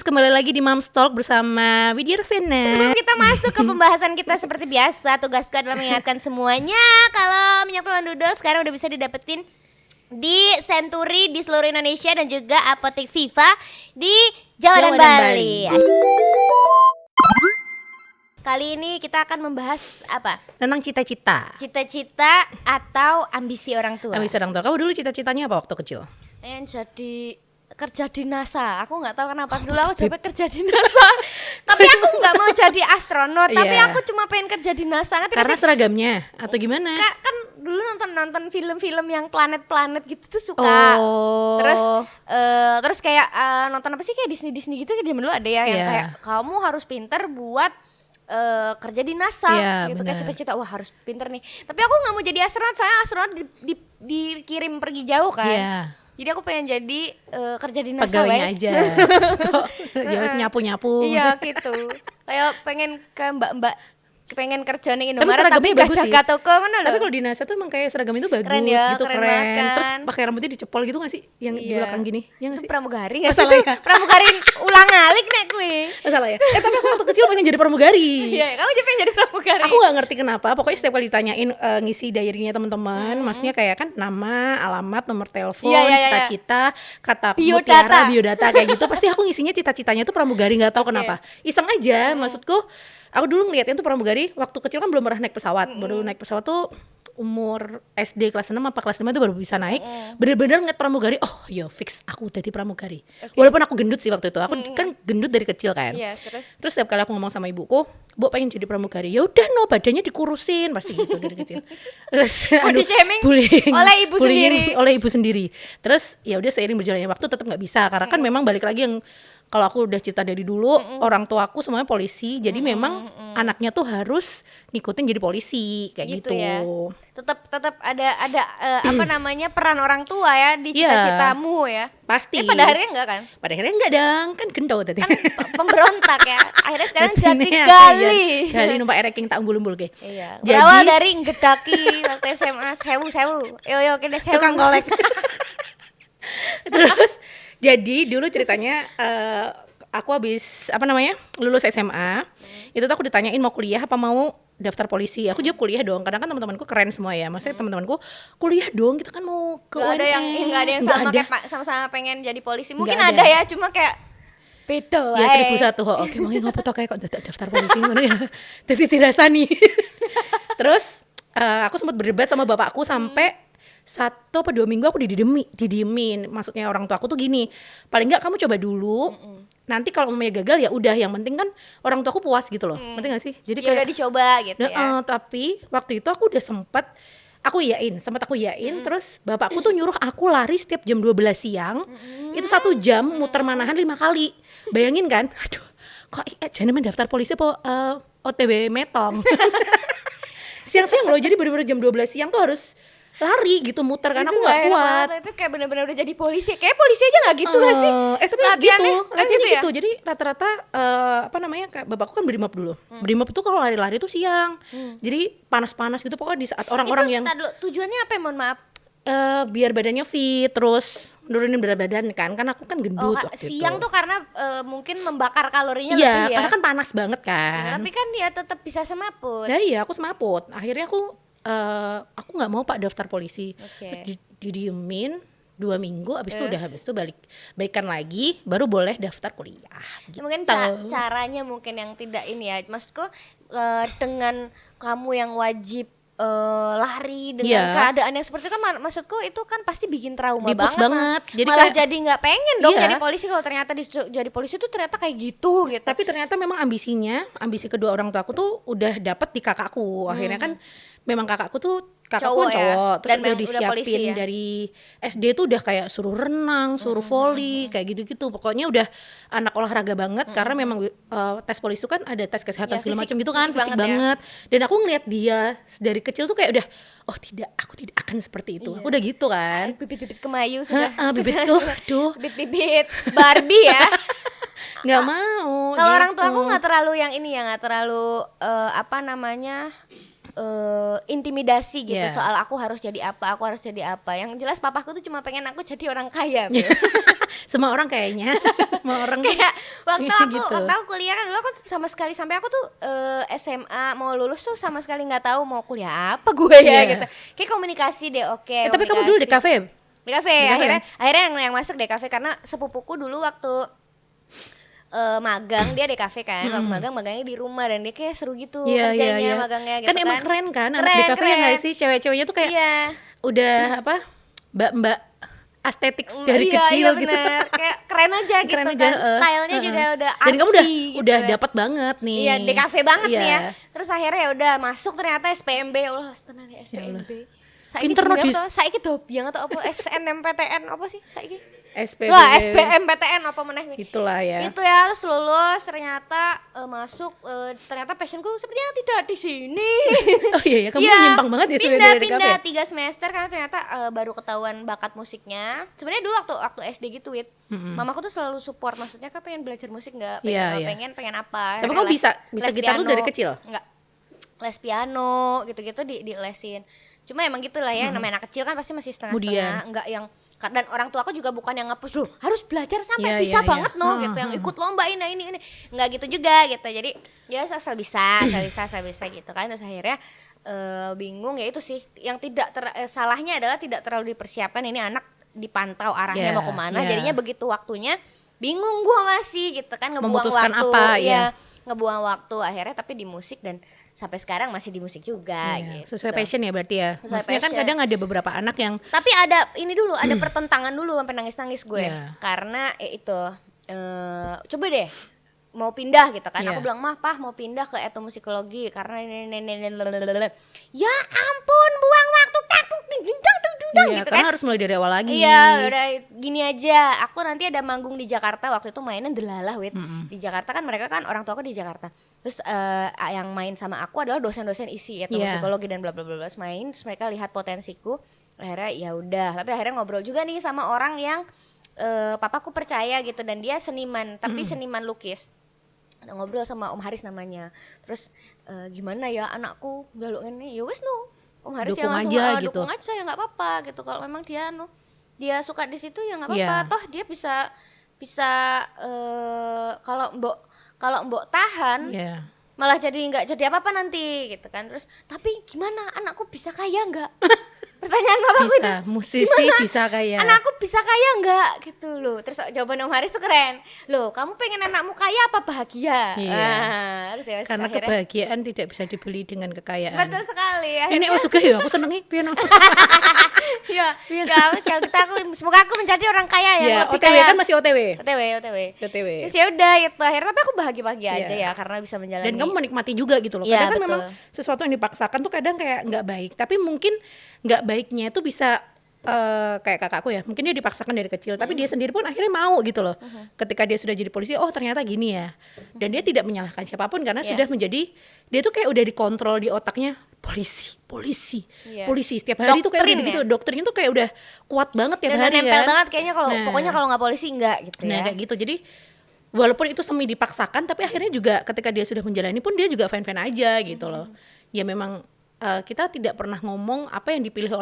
kembali lagi di Moms Talk bersama Widya Rosena. Sebelum kita masuk ke pembahasan kita seperti biasa, tugasku adalah mengingatkan semuanya kalau minyak telon dodol sekarang udah bisa didapetin di Century di seluruh Indonesia dan juga Apotek Viva di Jawa dan Bali. Kali ini kita akan membahas apa? Tentang cita-cita. Cita-cita atau ambisi orang tua. Ambisi orang tua. Kamu dulu cita-citanya apa waktu kecil? Pengen jadi kerja di NASA. Aku nggak tahu kenapa dulu aku coba kerja di NASA. Tapi aku nggak mau jadi astronot. Tapi aku cuma pengen kerja di NASA. Karena seragamnya atau gimana? Kan dulu nonton film-film yang planet-planet gitu tuh suka. Terus kayak nonton apa sih kayak Disney gitu kayak dulu ada ya yang kayak kamu harus pinter buat kerja di NASA gitu kan, cita-cita wah harus pinter nih. Tapi aku nggak mau jadi astronot, soalnya astronot dikirim pergi jauh kan. Jadi aku pengen jadi kerja di NASA pegawainya aja. Kok nyapu-nyapu. Iya gitu. Kayak pengen ke mbak-mbak, pengen kerja nih Indomaret tapi bagus sih. Toko mana loh. Tapi kalau di NASA tuh emang kayak seragam itu bagus keren ya, gitu, keren. Kan? Terus pakai rambutnya dicepol gitu gak sih? Yang di belakang gini. Ya itu sih? pramugari gak sih? Pramugari ulang alik nek gue. Salah ya? Tapi aku waktu kecil pengen jadi pramugari. Iya, kamu juga pengen jadi pramugari. Aku gak ngerti kenapa, pokoknya setiap kali ditanyain ngisi diary-nya teman-teman, maksudnya kayak kan nama, alamat, nomor telepon, cita-cita, kata mutiara, biodata kayak gitu. Pasti aku ngisinya cita-citanya tuh pramugari, gak tahu kenapa. Iseng aja, maksudku aku dulu ngeliatnya tuh pramugari waktu kecil kan belum pernah naik pesawat. Baru naik pesawat tuh umur SD kelas 6 apa kelas 5 itu baru bisa naik. Bener-bener ngeliat pramugari, oh yo fix aku jadi pramugari. Walaupun aku gendut sih waktu itu. Aku kan gendut dari kecil kan. Terus setiap kali aku ngomong sama ibuku, Bu pengen jadi pramugari. Ya udah no, badannya dikurusin pasti gitu dari kecil. Terus bullying oleh ibu sendiri. Terus ya udah seiring berjalannya waktu tetap nggak bisa karena kan memang balik lagi yang kalau aku udah cita dari dulu, orang tua aku semuanya polisi, jadi memang anaknya tuh harus ngikutin jadi polisi kayak gitu. Ya. Tetap ada apa namanya peran orang tua ya di cita-citamu ya. Pasti. Pada akhirnya enggak kan? Pada akhirnya enggak dong, kan gendut tadi. Kan pemberontak ya. Akhirnya sekarang jadi gali numpak ereking tak umbul-umbul ke. Iya. Berawal dari ngedaki waktu SMA sewu. Yo kene sewu. Tukang kolek. Terus jadi dulu ceritanya aku habis lulus SMA, itu tuh aku ditanyain mau kuliah apa mau daftar polisi. Aku jawab kuliah dong, karena kan teman-temanku keren semua ya. Maksudnya teman-temanku kuliah dong, kita kan mau ke UNS. Nggak ada yang sama kayak sama-sama pengen jadi polisi. Mungkin ada ya, cuma kayak beda ya 1001. Oke, mau ngapa tuh kayak kok daftar polisi ngono ya. Dadi dirasani. Terus aku sempat berdebat sama bapakku sampai 1 atau 2 minggu aku didiemin. Maksudnya orang tua aku tuh gini, paling enggak kamu coba dulu. Nanti kalau umumnya gagal ya udah, yang penting kan orang tua aku puas gitu loh. Ngerti gak sih? Jadi ya udah dicoba gitu ya. Tapi waktu itu aku udah sempat aku iyain, terus bapakku tuh nyuruh aku lari setiap jam 12 siang. Itu 1 jam muter Manahan 5 kali. Bayangin kan? Aduh, kok jangan daftar polisi apa OTW metong. Siang-siang loh, jadi bener-bener jam 12 siang tuh harus lari gitu muter karena aku nggak kuat. Itu kayak benar-benar udah jadi polisi. Kayak polisi aja nggak gitu nggak sih? Tapi latihannya gitu. Jadi rata-rata kayak bapakku kan Brimob dulu. Brimob itu kalau lari-lari tuh siang. Jadi panas-panas gitu pokoknya di saat orang-orang yang tujuannya apa ya, mohon maaf? Biar badannya fit, terus nurunin berat badan kan aku kan gendut waktu siang itu. Tuh karena mungkin membakar kalorinya lebih ya. Karena kan panas banget kan. Tapi kan dia tetap bisa semaput. Ya iya, aku semaput. Akhirnya aku nggak mau Pak daftar polisi. Didiemin 2 minggu, habis itu baikan lagi, baru boleh daftar kuliah. Gitu. Mungkin caranya mungkin yang tidak ini ya, maksudku dengan kamu yang wajib lari dengan keadaan yang seperti itu kan, maksudku itu kan pasti bikin trauma banget. Jadi malah jadi nggak pengen dong jadi polisi kalau ternyata jadi polisi tuh ternyata kayak gitu. Tapi ternyata memang ambisi kedua orang tua aku tuh udah dapet di kakakku. Akhirnya kan memang kakakku cowok, terus udah disiapin dari SD tuh udah kayak suruh renang, suruh voli, kayak gitu-gitu. Pokoknya udah anak olahraga banget karena memang tes polisi itu kan ada tes kesehatan segala macam gitu kan, fisik banget. Dan aku ngeliat dia dari kecil tuh kayak udah, aku tidak akan seperti itu. Aku udah gitu kan. Bibit-bibit kemayu sudah. Bibitku, bibit-bibit Barbie ya. Nggak mau. Kalau orang tua aku nggak terlalu yang ini ya, nggak terlalu intimidasi gitu soal aku harus jadi apa. Yang jelas papaku tuh cuma pengen aku jadi orang kaya. Semua orang kayaknya. Semua orang kayak waktu gitu. aku kuliah kan dulu aku sama sekali sampai aku tuh SMA mau lulus tuh sama sekali nggak tahu mau kuliah apa gue ya gitu. Kayak komunikasi deh tapi kamu dulu di kafe? Di kafe. Akhirnya yang masuk DKV karena sepupuku dulu waktu magang dia DKV kan, waktu magangnya di rumah dan dia kayak seru gitu kerjanya magangnya gitu kan emang keren kan anak DKV ya nggak sih, cewek-ceweknya tuh kayak udah apa mbak estetik dari kecil gitu, kayak keren aja gitu kan, stylenya juga udah artsy. Dan kamu udah dapat banget nih, DKV banget nih ya. Terus akhirnya ya udah masuk ternyata SPMB, Allah tenang ya SPMB. Pinter no dis. Saiki dobiang atau apa SNMPTN apa sih saiki? SBMPTN apa meneh nih? Itulah ya. Itu ya, terus lulus ternyata masuk ternyata passionku sepertinya tidak di sini. Oh iya ya, kamu nyimpang banget ya sebenarnya dari pindah 3 semester karena ternyata baru ketahuan bakat musiknya. Sebenarnya dulu waktu SD gitu, mamaku tuh selalu support, maksudnya kan pengen belajar musik enggak, pengen apa. Tapi kamu bisa gitar tuh dari kecil? Enggak. Les piano gitu-gitu di lesin. Cuma emang gitulah ya, namanya anak kecil kan pasti masih setengah-setengah, enggak yang, dan orang tua aku juga bukan yang nge-push loh harus belajar sampai bisa banget gitu, yang ikut lomba ini enggak gitu juga gitu. Jadi ya asal bisa gitu kan. Terus akhirnya bingung ya, itu sih yang tidak salahnya adalah tidak terlalu dipersiapkan, ini anak dipantau arahnya mau kemana, jadinya begitu waktunya bingung gua masih gitu kan, memutuskan apa ngebuang waktu akhirnya tapi di musik, dan sampai sekarang masih di musik juga gitu. Sesuai passion ya berarti ya. Maksudnya kan kadang ada beberapa anak yang tapi ada ini dulu, ada pertentangan dulu sampai nangis-nangis gue. Karena itu coba deh mau pindah gitu kan. Aku bilang, "Mah, Pah, mau pindah ke etnomusikologi karena ya ampun, buang waktu gitu karena kan. harus mulai dari awal lagi. Iya, udah gini aja. Aku nanti ada manggung di Jakarta, waktu itu mainnya Delalah wit. Di Jakarta kan, mereka kan orang tua aku di Jakarta. Terus yang main sama aku adalah dosen-dosen isi etnomusikologi dan bla bla bla. Main, terus mereka lihat potensiku. Akhirnya ya udah, tapi akhirnya ngobrol juga nih sama orang yang papaku percaya gitu, dan dia seniman, tapi seniman lukis. Ngobrol sama Om Haris namanya. Terus gimana ya anakku jaluk ini? Ya wes no. Om Haris dukung yang langsung aja gitu. Dukung aja ya nggak apa-apa gitu. Kalau memang dia suka di situ ya nggak apa-apa. Toh dia bisa kalau mbok tahan malah jadi nggak jadi apa-apa nanti gitu kan. Terus tapi gimana anakku bisa kaya nggak? Pertanyaan bapakku bisa, musisi gimana? Bisa kaya. Anakku bisa kaya nggak gitu loh. Terus jawaban Om Haris tuh keren. Loh, kamu pengen anakmu kaya apa bahagia? Terus ya, karena akhirnya, kebahagiaan tidak bisa dibeli dengan kekayaan. Betul sekali. Ini suka ya, aku senengi piano. Ya, semoga aku menjadi orang kaya yang lebih OTW kaya. Kan masih OTW. Terus ya udah itu akhirnya, tapi aku bahagia aja ya karena bisa menjalani. Dan kamu menikmati juga gitu loh. Kadang kan memang sesuatu yang dipaksakan tuh kadang kayak nggak baik. Tapi mungkin nggak baiknya itu bisa kayak kakakku ya, mungkin dia dipaksakan dari kecil, tapi dia sendiri pun akhirnya mau gitu loh. Ketika dia sudah jadi polisi, oh ternyata gini ya. Dan dia tidak menyalahkan siapapun karena sudah menjadi, dia tuh kayak udah dikontrol di otaknya, polisi setiap hari. Doktrin tuh kayak udah gitu, doktrinnya tuh kayak udah kuat banget tiap hari kan. Nempel banget kayaknya kalau pokoknya kalau nggak polisi enggak gitu ya. Kayak gitu. Jadi walaupun itu semi dipaksakan, tapi akhirnya juga ketika dia sudah menjalani pun dia juga fine-fine aja gitu loh. Ya memang kita tidak pernah ngomong apa yang dipilih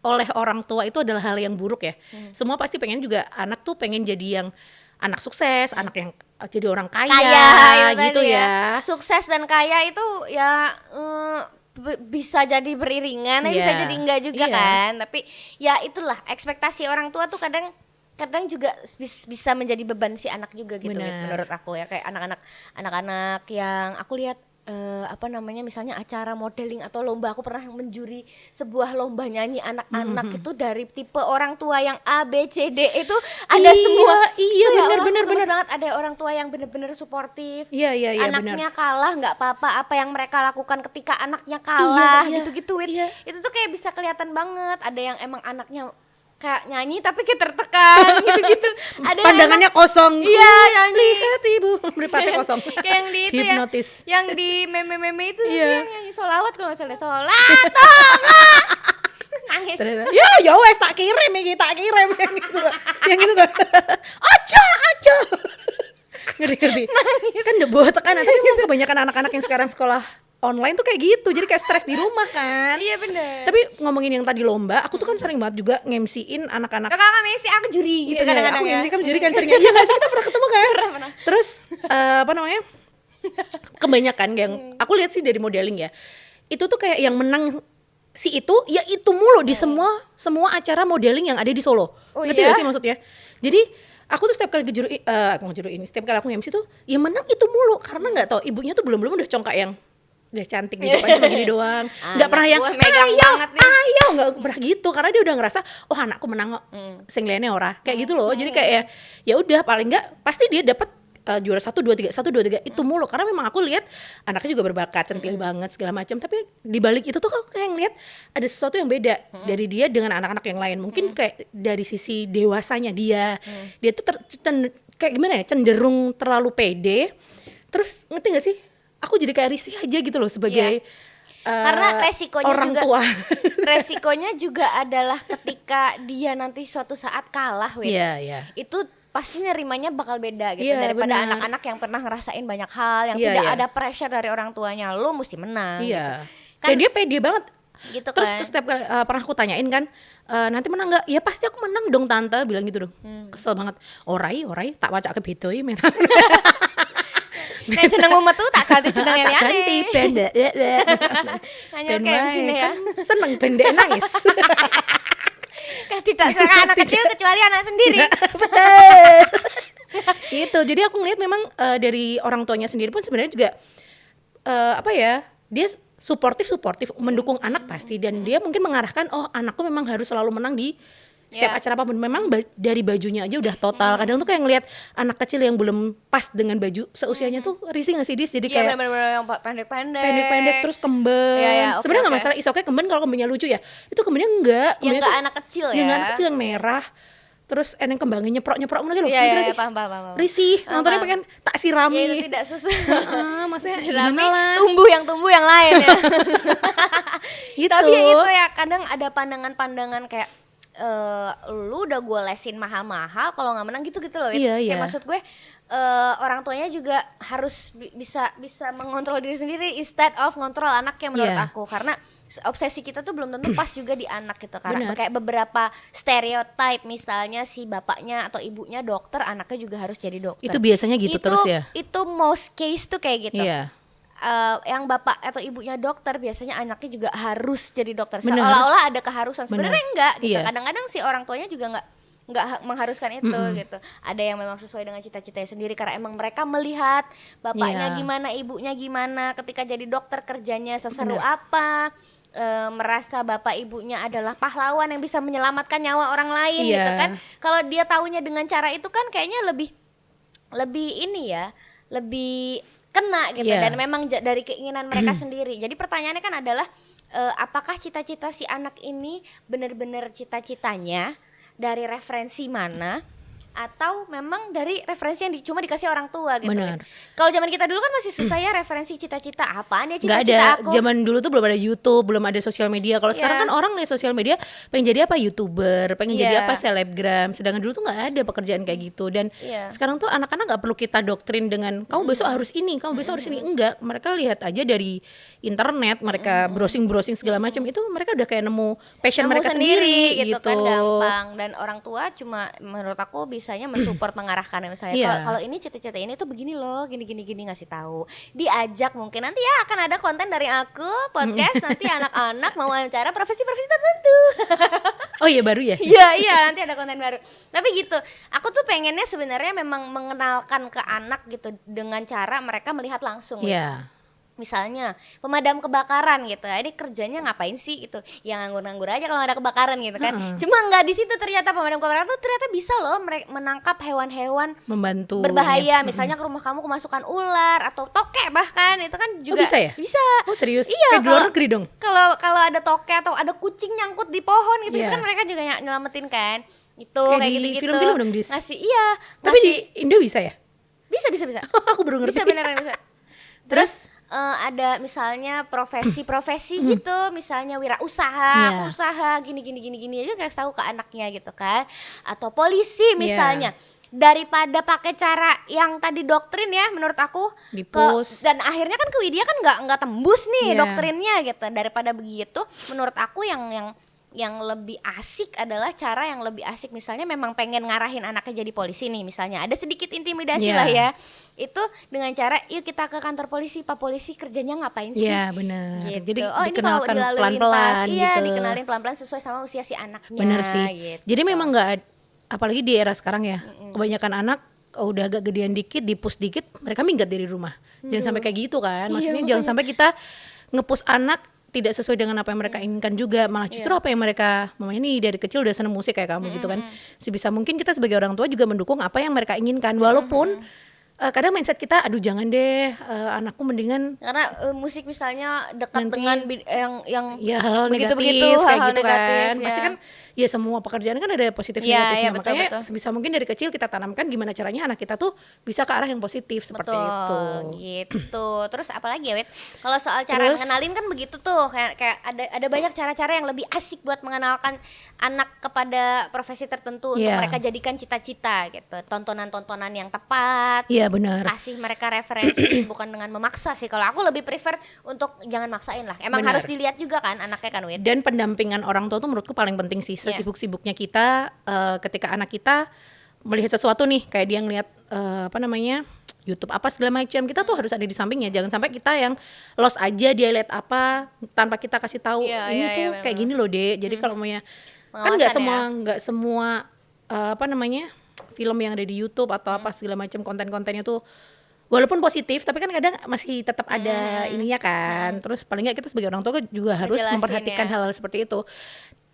oleh orang tua itu adalah hal yang buruk ya. Semua pasti pengen juga anak tuh pengen jadi yang anak sukses, anak yang jadi orang kaya gitu ya. Sukses dan kaya itu ya bisa jadi beriringan, bisa jadi enggak juga kan. Tapi ya itulah ekspektasi orang tua tuh kadang juga bisa menjadi beban si anak juga gitu. Menurut aku ya, kayak anak-anak yang aku lihat misalnya acara modeling atau lomba, aku pernah menjuri sebuah lomba nyanyi anak-anak itu dari tipe orang tua yang A, B, C, D itu ada semua. Iya benar banget, ada orang tua yang benar-benar suportif. Iya, anaknya kalah nggak apa-apa, apa yang mereka lakukan ketika anaknya kalah gitu-gitu. Itu tuh kayak bisa kelihatan banget. Ada yang emang anaknya kayak nyanyi tapi kayak tertekan gitu-gitu. Ada pandangannya kosong. Iya, nyanyi. Lihat ibu, beripatnya kosong. Kayak yang di itu hipnotis. Yang di meme-meme itu yang nyanyi solawat kalau nggak salah. Sholat. Nangis. Ya wes tak kirim yang gitu. Yang itu tuh. Aja. Ngerti. Kan udah bawa tekanan, tapi kebanyakan anak-anak yang sekarang sekolah online tuh kayak gitu, jadi kayak stres di rumah kan. Iya benar. Tapi ngomongin yang tadi lomba, aku tuh kan sering banget juga nge-MC-in anak-anak. Kakak MC, aku juri gitu kadang-kadang ya. Aku MC kan juri kan seringnya. Iya nggak sih, kita pernah ketemu kan? Pernah. Terus apa namanya? Kebanyakan yang aku lihat sih dari modeling ya, itu tuh kayak yang menang si itu, ya itu mulu di semua acara modeling yang ada di Solo. Ngerti gak sih maksudnya? Jadi aku tuh setiap kali setiap kali aku nge-MC tuh ya menang itu mulu, karena nggak tahu ibunya tuh belum udah congkak yang udah cantik gitu kan, cuma gini doang, nggak pernah yang ayo nggak pernah gitu, karena dia udah ngerasa oh anakku menang kok, sing lene ora kayak gitu loh. Jadi kayak ya udah paling nggak pasti dia dapat juara 1, 2, 3 itu mulu, karena memang aku lihat anaknya juga berbakat, centil banget segala macam, tapi di balik itu tuh aku kayak ngeliat ada sesuatu yang beda dari dia dengan anak-anak yang lain. Mungkin kayak dari sisi dewasanya dia tuh kayak gimana ya, cenderung terlalu pede. Terus ngerti gak sih, aku jadi kayak risih aja gitu loh sebagai karena resikonya orang juga tua. resikonya juga adalah ketika dia nanti suatu saat kalah, itu pasti nerimanya bakal beda gitu daripada anak-anak yang pernah ngerasain banyak hal yang tidak ada pressure dari orang tuanya, lo mesti menang gitu. Kan, dan dia pede banget gitu. Terus kan setiap kali pernah aku tanyain kan, nanti menang nggak? Ya pasti aku menang dong tante, bilang gitu dong. Kesel banget. Orai tak wacak ke bedoi menang. Nek jeneng metu tak ganti jeneng yang aneh. Ganti pendek. Hanya kayak di sini ya. Seneng pendek nangis. Tidak suka anak kecil kecuali anak sendiri. Betul. Gitu. Jadi aku ngeliat memang dari orang tuanya sendiri pun sebenarnya juga dia suportif mendukung anak pasti, dan dia mungkin mengarahkan anakku memang harus selalu menang di setiap acara apapun. Memang dari bajunya aja udah total. Kadang tuh kayak ngelihat anak kecil yang belum pas dengan baju seusianya tuh risih nggak sih Dis? Jadi kayak bener-bener yang pendek-pendek terus kemben. Sebenarnya nggak masalah, isoknya kemben kalau kembennya lucu ya. Itu kembennya enggak. Yang nggak anak kecil ya. Yang nggak anak kecil, yang merah. Terus eneng kembangnya nyeprok gitu loh. Iya, paham. Risih, nontonnya pengen tak sirami. Ya, itu tidak sesuai. Maksudnya sirami tumbuh yang lain ya. Gitu. Tapi itu ya kadang ada pandangan-pandangan kayak lu udah gue lesin mahal-mahal kalau nggak menang gitu loh. Kayak maksud gue orang tuanya juga harus bisa mengontrol diri sendiri instead of ngontrol anaknya menurut aku, karena obsesi kita tuh belum tentu pas juga di anak gitu. Karena kayak beberapa stereotype, misalnya si bapaknya atau ibunya dokter, anaknya juga harus jadi dokter. Itu biasanya gitu terus ya. Itu most case tuh kayak gitu. Yang bapak atau ibunya dokter biasanya anaknya juga harus jadi dokter. Seolah-olah ada keharusan, sebenarnya enggak gitu. Kadang-kadang si orang tuanya juga enggak mengharuskan itu gitu. Ada yang memang sesuai dengan cita-citanya sendiri karena emang mereka melihat bapaknya gimana, ibunya gimana, ketika jadi dokter kerjanya seseru apa. Merasa bapak ibunya adalah pahlawan yang bisa menyelamatkan nyawa orang lain gitu kan. Kalau dia taunya dengan cara itu kan kayaknya lebih ini ya, lebih kena gitu. Dan memang dari keinginan mereka sendiri. Jadi pertanyaannya kan adalah apakah cita-cita si anak ini benar-benar cita-citanya dari referensi mana, atau memang dari referensi yang cuma dikasih orang tua gitu. Kalau zaman kita dulu kan masih susah ya referensi cita-cita, apaan ya cita-cita aku. Zaman dulu tuh belum ada YouTube, belum ada sosial media. Kalau sekarang kan orang nih sosial media pengen jadi apa, YouTuber, pengen jadi apa, selebgram. Sedangkan dulu tuh nggak ada pekerjaan kayak gitu. Dan sekarang tuh anak-anak nggak perlu kita doktrin dengan kamu besok harus ini, kamu besok harus ini. Enggak, mereka lihat aja dari internet, mereka browsing segala macam, itu mereka udah kayak nemu passion mereka sendiri gitu kan, gampang. Dan orang tua cuma menurut aku bisanya mensupport, mengarahkan misalnya kalau ini cita-cita ini tuh begini loh, gini ngasih tahu, diajak. Mungkin nanti ya akan ada konten dari aku podcast nanti anak-anak mau wawancara profesi-profesi tertentu. Oh iya, baru ya? Iya nanti ada konten baru. Tapi gitu, aku tuh pengennya sebenarnya memang mengenalkan ke anak gitu dengan cara mereka melihat langsung. Misalnya pemadam kebakaran gitu, ini kerjanya ngapain sih gitu, yang nganggur-nganggur aja kalau ada kebakaran gitu kan. Cuma nggak di situ, ternyata pemadam kebakaran tuh ternyata bisa loh menangkap hewan-hewan membantu berbahaya. Misalnya ke rumah kamu kemasukan ular atau tokek, bahkan itu kan juga bisa ya? Bisa. Oh serius? Iya, kayak di luar negeri dong. Kalau ada tokek atau ada kucing nyangkut di pohon gitu, itu kan mereka juga nyelamatin kan. Itu kayak gitu-gitu. Film-film dong, Dis. Ngasih Tapi di Indo bisa ya? Bisa. Aku baru ngerti. Bisa, beneran bisa. Terus ada misalnya profesi gitu, misalnya wirausaha, usaha gini aja kasih tahu ke anaknya gitu kan. Atau polisi misalnya. daripada pakai cara yang tadi doktrin ya menurut aku dan akhirnya kan ke Widya kan nggak tembus nih doktrinnya gitu. Daripada begitu menurut aku yang lebih asik adalah cara yang lebih asik, misalnya memang pengen ngarahin anaknya jadi polisi nih, misalnya ada sedikit intimidasi lah ya, itu dengan cara yuk kita ke kantor polisi, Pak Polisi kerjanya ngapain sih? Iya benar. Gitu. Jadi dikenalkan pelan-pelan gitu. Iya, dikenalin pelan-pelan sesuai sama usia si anaknya. Bener sih. Gitu. Jadi memang nggak, apalagi di era sekarang ya, kebanyakan anak udah agak gedean dikit, di-push dikit, mereka minggat dari rumah. Jangan sampai kayak gitu kan. Maksudnya jangan sampai kita nge-push anak tidak sesuai dengan apa yang mereka inginkan juga, malah justru apa yang mereka mamanya nih dari kecil udah seneng musik kayak kamu gitu kan. Sebisa mungkin kita sebagai orang tua juga mendukung apa yang mereka inginkan, walaupun kadang mindset kita aduh jangan deh anakku mendingan karena musik misalnya dekat dengan yang ya hal-hal begitu negatif kayak gitu negatif, kan pasti kan ya semua pekerjaan kan ada positif negatifnya, makanya betul. sebisa mungkin dari kecil kita tanamkan gimana caranya anak kita tuh bisa ke arah yang positif seperti itu gitu. Terus apalagi ya Wit, kalau soal cara mengenalin kan begitu tuh, kayak ada banyak cara-cara yang lebih asik buat mengenalkan anak kepada profesi tertentu untuk mereka jadikan cita-cita gitu, tontonan-tontonan yang tepat. Iya benar, kasih mereka referensi bukan dengan memaksa sih. Kalau aku lebih prefer untuk jangan maksain lah, emang harus dilihat juga kan anaknya kan Wit. Dan pendampingan orang tua tuh menurutku paling penting sih. Sesibuk-sibuknya kita, ketika anak kita melihat sesuatu nih, kayak dia ngeliat YouTube apa segala macam, kita tuh harus ada di sampingnya. Jangan sampai kita yang lost aja, dia lihat apa tanpa kita kasih tahu ini tuh kayak gini loh Dek. Jadi kalau maunya kan nggak semua film yang ada di YouTube atau apa segala macam konten-kontennya tuh walaupun positif, tapi kan kadang masih tetap ada ininya kan. Terus paling nggak kita sebagai orang tua juga harus memperhatikan hal-hal seperti itu.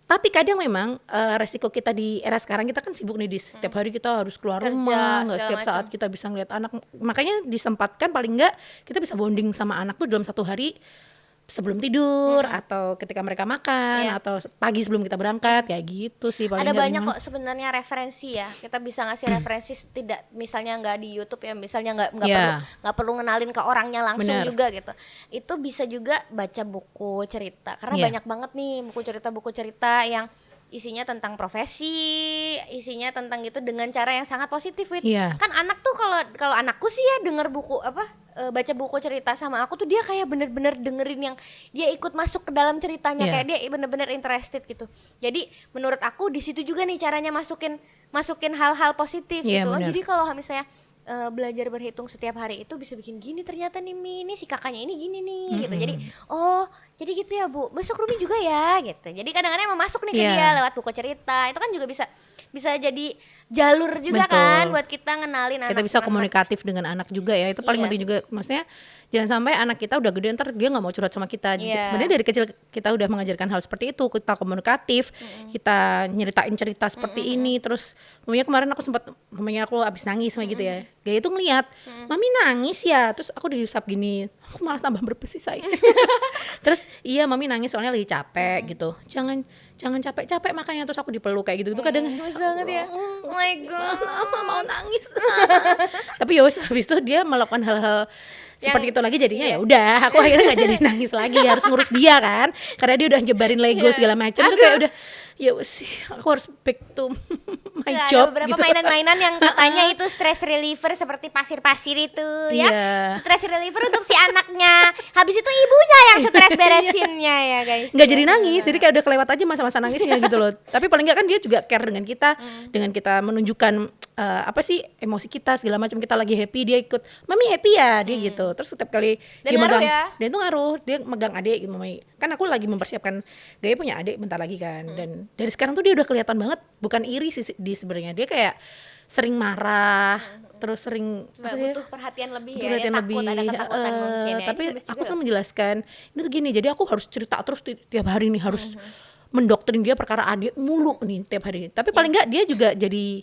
Tapi kadang memang resiko kita di era sekarang, kita kan sibuk nih, di setiap hari kita harus keluar rumah, nggak setiap saat kita bisa ngeliat anak. Makanya disempatkan paling nggak kita bisa bonding sama anak tuh dalam satu hari sebelum tidur atau ketika mereka makan atau pagi sebelum kita berangkat, kayak gitu sih paling. Ada banyak kok sebenarnya referensi ya, kita bisa ngasih referensi, tidak misalnya nggak di YouTube ya, misalnya nggak perlu ngenalin ke orangnya langsung juga gitu. Itu bisa juga baca buku cerita, karena banyak banget nih buku cerita yang isinya tentang profesi, isinya tentang gitu dengan cara yang sangat positif Wit. Kan anak tuh kalau anakku sih ya denger buku baca buku cerita sama aku tuh dia kayak bener-bener dengerin yang dia ikut masuk ke dalam ceritanya, kayak dia bener-bener interested gitu. Jadi menurut aku di situ juga nih caranya masukin hal-hal positif gitu. Jadi kalau misalnya belajar berhitung setiap hari itu bisa bikin gini, ternyata nih ini si kakaknya ini gini nih gitu. Jadi jadi gitu ya Bu, besok Rumi juga ya gitu. Jadi kadang-kadang emang masuk nih ke dia lewat buku cerita. Itu kan juga bisa jadi jalur juga kan buat kita ngenalin anak. Kita bisa komunikatif dengan anak juga ya, itu paling penting juga. Maksudnya jangan sampai anak kita udah gede ntar dia nggak mau curhat sama kita. Sebenarnya dari kecil kita udah mengajarkan hal seperti itu, kita komunikatif, kita nyeritain cerita seperti ini. Terus kemarin aku sempat, aku abis nangis sama gitu ya, Gaya itu ngeliat Mami nangis ya, terus aku diusap gini, aku malah tambah berpesi saya. Terus iya Mami nangis soalnya lagi capek gitu, jangan capek-capek makanya, terus aku dipeluk kayak gitu. Itu kadang gemes banget ya. Oh my god, mau nangis. Tapi ya habis itu dia melakukan hal-hal seperti itu lagi, jadinya ya udah aku akhirnya nggak jadi nangis lagi, harus ngurus dia kan, karena dia udah nyebarin Lego segala macam. Itu kayak udah ya sih, aku harus back to my job. Ada beberapa gitu. mainan-mainan yang katanya itu stress reliever seperti pasir-pasir itu ya. Stress reliever untuk si anaknya. Habis itu ibunya yang stress beresinnya ya guys. Nggak jadi nangis, jadi kayak udah kelewat aja masa-masa nangisnya gitu loh. Tapi paling nggak kan dia juga care dengan kita, dengan kita menunjukkan emosi kita segala macam. Kita lagi happy, dia ikut Mami happy ya, dia gitu. Terus setiap kali dan dia megang ya? dia tuh ngaruh, dia megang adik gitu. Kan aku lagi mempersiapkan Gaya punya adik bentar lagi kan. Dan dari sekarang tuh dia udah kelihatan banget, bukan iri sih di sebenarnya, dia kayak sering marah, terus sering butuh perhatian lebih ya, perhatian dia lebih, takut, ada ketakutan mungkin ya. Tapi aku selalu menjelaskan ini tuh gini, jadi aku harus cerita terus tiap hari nih, harus mendoktrin dia perkara adik mulu nih tiap hari. Tapi paling enggak dia juga jadi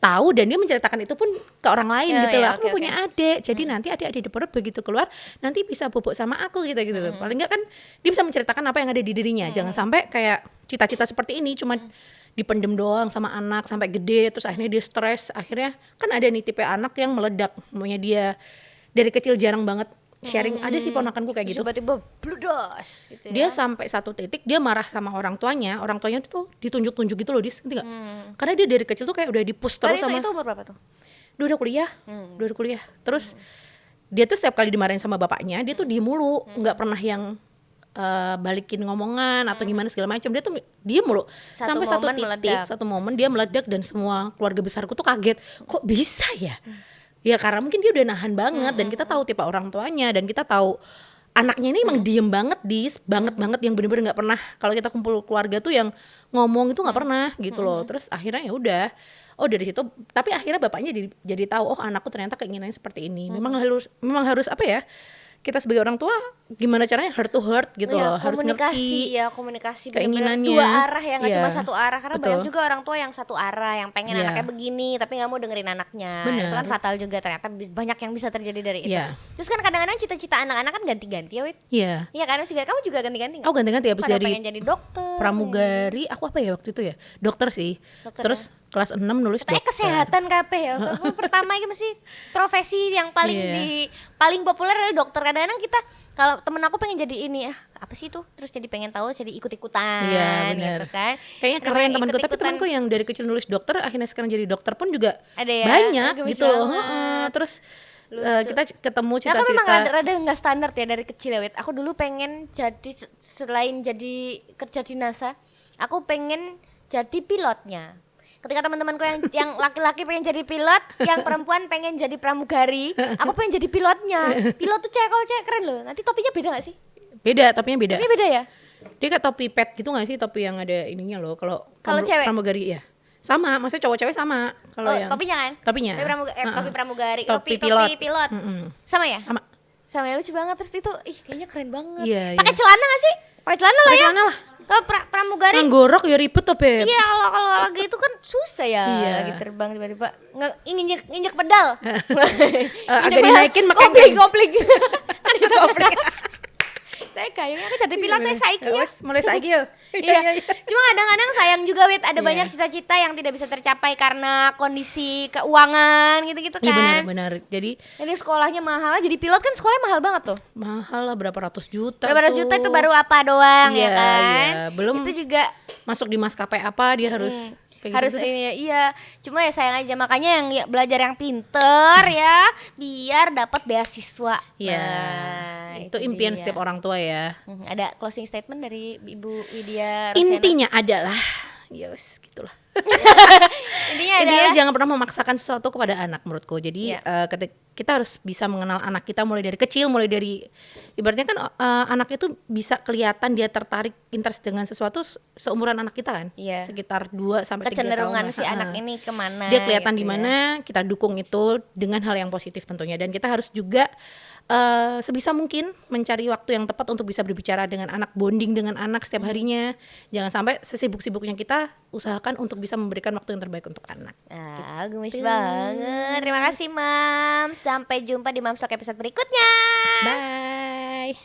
tahu, dan dia menceritakan itu pun ke orang lain gitu loh. Aku punya adik, jadi nanti adik-adik di perut begitu keluar nanti bisa bubuk sama aku gitu. Paling enggak kan dia bisa menceritakan apa yang ada di dirinya. Jangan sampai kayak cita-cita seperti ini cuma dipendem doang sama anak sampai gede, terus akhirnya dia stres. Akhirnya kan ada nih tipe anak yang meledak, maunya dia dari kecil jarang banget sharing, ada sih ponakanku kayak gitu. Tiba-tiba bludos gitu Dia sampai satu titik dia marah sama orang tuanya tuh ditunjuk-tunjuk gitu loh, Dis, ngerti gak? Karena dia dari kecil tuh kayak udah di-push terus sama. Itu umur berapa tuh? Dia udah kuliah. Terus dia tuh setiap kali dimarahin sama bapaknya, dia tuh diem mulu, nggak pernah yang balikin ngomongan atau gimana segala macam. Dia tuh diem mulu sampai satu titik, satu momen dia meledak dan semua keluarga besarku tuh kaget, kok bisa ya? Ya karena mungkin dia udah nahan banget dan kita tahu tipe orang tuanya dan kita tahu anaknya ini emang diem banget, banget yang bener-bener nggak pernah, kalau kita kumpul keluarga tuh yang ngomong itu nggak pernah gitu loh. Terus akhirnya ya udah, dari situ, tapi akhirnya bapaknya jadi tahu, anakku ternyata keinginannya seperti ini. Memang harus apa ya, kita sebagai orang tua gimana caranya heart to heart gitu loh, harus ngerti komunikasi keinginannya, dua arah ya, nggak cuma satu arah. Karena banyak juga orang tua yang satu arah, yang pengen anaknya begini tapi nggak mau dengerin anaknya. Itu kan fatal juga, ternyata banyak yang bisa terjadi dari itu. Terus kan kadang-kadang cita-cita anak-anak kan ganti-ganti ya, Wit. Iya kan, kamu juga ganti-ganti nggak? Aku ganti-ganti, habis jadi pengen jadi dokter, pramugari, aku apa ya waktu itu ya, dokter sih. Terus kelas 6 nulis dokter. Kesehatan kabeh ya. Pertama ini mesti profesi yang paling populer adalah dokter. Kadang-kadang kita, kalau temen aku pengen jadi ini, apa sih tuh, terus jadi pengen tahu, jadi ikut-ikutan gitu kan. Kayaknya keren temanku, tapi temanku yang dari kecil nulis dokter akhirnya sekarang jadi dokter pun juga ada ya? Banyak gitu loh. Terus kita ketemu cita-cita. Aku memang rada nggak standar ya dari kecil ya, Wit. Aku dulu pengen jadi, selain jadi kerja di NASA, aku pengen jadi pilotnya. Ketika teman-temanku yang laki-laki pengen jadi pilot, yang perempuan pengen jadi pramugari, aku pengen jadi pilotnya. Pilot tuh kalau cewek keren loh. Nanti topinya beda gak sih? Beda, topinya beda. Topinya beda ya? Dia kayak topi pet gitu gak sih, topi yang ada ininya loh. Kalau cewek pramugari ya. Sama, maksudnya cowok cewek sama. Kalau yang topinya kan? Topinya. Topi pramugari, topi pilot. Sama ya? Sama ya, lucu banget. Terus itu, kayaknya keren banget. Iya, pakai celana gak sih? Pakai celana lah ya. Kalau pramugari nggorok ya ribet tuh, Beb. Iya, kalau lagi itu kan susah ya. Lagi terbang tiba-tiba nginjek pedal. Agak dinaikin makin kopling. Kan itu kopling. Saya kayaknya aku jadi pilot saiki ya. Mulai saiki ya. Iya. Cuma kadang-kadang sayang juga, Wit, ada banyak cita-cita yang tidak bisa tercapai karena kondisi keuangan gitu-gitu kan. Iya benar. Jadi sekolahnya mahal, jadi pilot kan sekolahnya mahal banget tuh. Mahal lah, berapa ratus juta. Berapa ratus juta itu baru apa doang ya kan. Belum itu juga masuk di maskapai apa dia harus harus gitu ini. Iya, cuma ya sayang aja, makanya yang belajar yang pinter ya biar dapat beasiswa. Itu impian setiap orang tua ya. Ada closing statement dari Ibu Widya Rosyana? Intinya adalah gitulah. Intinya jangan pernah memaksakan sesuatu kepada anak, menurutku. Jadi ketika kita harus bisa mengenal anak kita mulai dari kecil, mulai dari ibaratnya kan anak itu bisa kelihatan dia tertarik, interest dengan sesuatu seumuran anak kita kan, sekitar 2 sampai 3 tahun. Kecenderungan si anak ini kemana? Dia kelihatan gitu di mana, kita dukung itu dengan hal yang positif tentunya. Dan kita harus juga sebisa mungkin mencari waktu yang tepat untuk bisa berbicara dengan anak, bonding dengan anak setiap harinya. Jangan sampai sesibuk-sibuknya kita usahakan untuk bisa memberikan waktu yang terbaik untuk anak. Gemes banget. Terima kasih, Mams. Sampai jumpa di Mamstalk episode berikutnya. Bye.